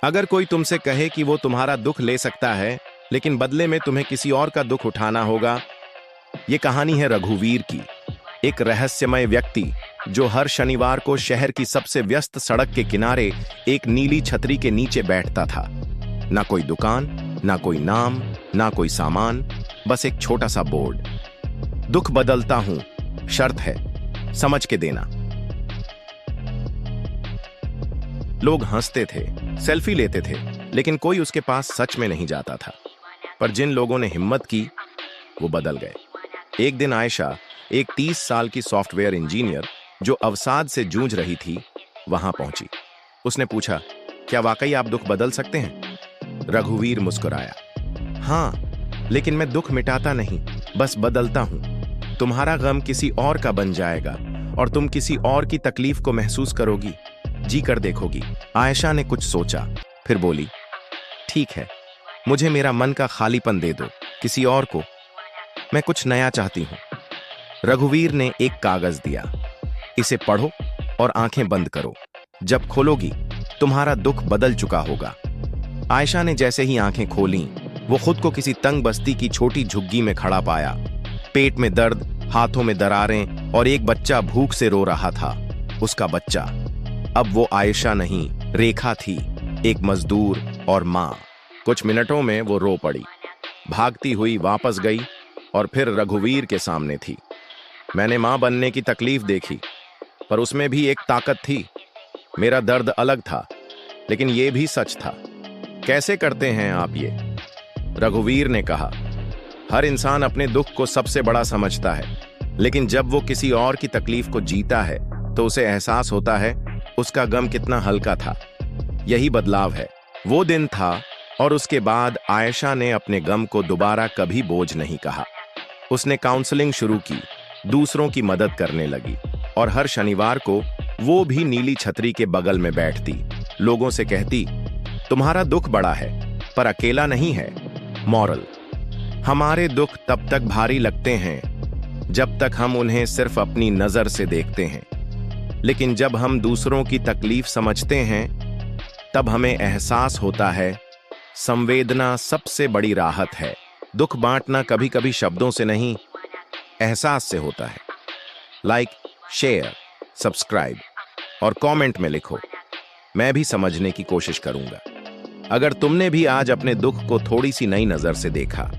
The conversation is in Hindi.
अगर कोई तुमसे कहे कि वो तुम्हारा दुख ले सकता है, लेकिन बदले में तुम्हें किसी और का दुख उठाना होगा। ये कहानी है रघुवीर की, एक रहस्यमय व्यक्ति जो हर शनिवार को शहर की सबसे व्यस्त सड़क के किनारे एक नीली छतरी के नीचे बैठता था। ना कोई दुकान, ना कोई नाम, ना कोई सामान, बस एक छोटा सा बोर्ड। दुख बदलता हूं, शर्त है, समझ के देना। लोग हंसते थे, सेल्फी लेते थे, लेकिन कोई उसके पास सच में नहीं जाता था। पर जिन लोगों ने हिम्मत की, वो बदल गए। एक दिन आयशा, एक 30 साल की सॉफ्टवेयर इंजीनियर जो अवसाद से जूझ रही थी, वहां पहुंची। उसने पूछा, क्या वाकई आप दुख बदल सकते हैं? रघुवीर मुस्कुराया, हाँ, लेकिन मैं दुख मिटाता नहीं, बस बदलता हूं। तुम्हारा गम किसी और का बन जाएगा और तुम किसी और की तकलीफ को महसूस करोगी, जी कर देखोगी। आयशा ने कुछ सोचा, फिर बोली, ठीक है, मुझे मेरा मन का खालीपन दे दो, किसी और को। मैं कुछ नया चाहती हूं। रघुवीर ने एक कागज दिया, इसे पढ़ो और आंखें बंद करो। जब खोलोगी, तुम्हारा दुख बदल चुका होगा। आयशा ने जैसे ही आंखें खोलीं, वो खुद को किसी तंग बस्ती की छोटी झुग्गी में खड़ा पाया। पेट में दर्द, हाथों में दरारें और एक बच्चा भूख से रो रहा था। उसका बच्चा। अब वो आयशा नहीं, रेखा थी, एक मजदूर और मां। कुछ मिनटों में वो रो पड़ी, भागती हुई वापस गई और फिर रघुवीर के सामने थी। मैंने मां बनने की तकलीफ देखी, पर उसमें भी एक ताकत थी। मेरा दर्द अलग था, लेकिन ये भी सच था। कैसे करते हैं आप ये? रघुवीर ने कहा, हर इंसान अपने दुख को सबसे बड़ा समझता है, लेकिन जब वो किसी और की तकलीफ को जीता है, तो उसे एहसास होता है उसका गम कितना हल्का था। यही बदलाव है। वो दिन था और उसके बाद आयशा ने अपने गम को दोबारा कभी बोझ नहीं कहा। उसने काउंसलिंग शुरू की, दूसरों की मदद करने लगी और हर शनिवार को वो भी नीली छतरी के बगल में बैठती, लोगों से कहती, तुम्हारा दुख बड़ा है पर अकेला नहीं है। मॉरल, हमारे दुख तब तक भारी लगते हैं जब तक हम उन्हें सिर्फ अपनी नजर से देखते हैं, लेकिन जब हम दूसरों की तकलीफ समझते हैं, तब हमें एहसास होता है संवेदना सबसे बड़ी राहत है। दुख बांटना कभी कभी शब्दों से नहीं, एहसास से होता है। लाइक, शेयर, सब्सक्राइब और कमेंट में लिखो, मैं भी समझने की कोशिश करूंगा। अगर तुमने भी आज अपने दुख को थोड़ी सी नई नजर से देखा,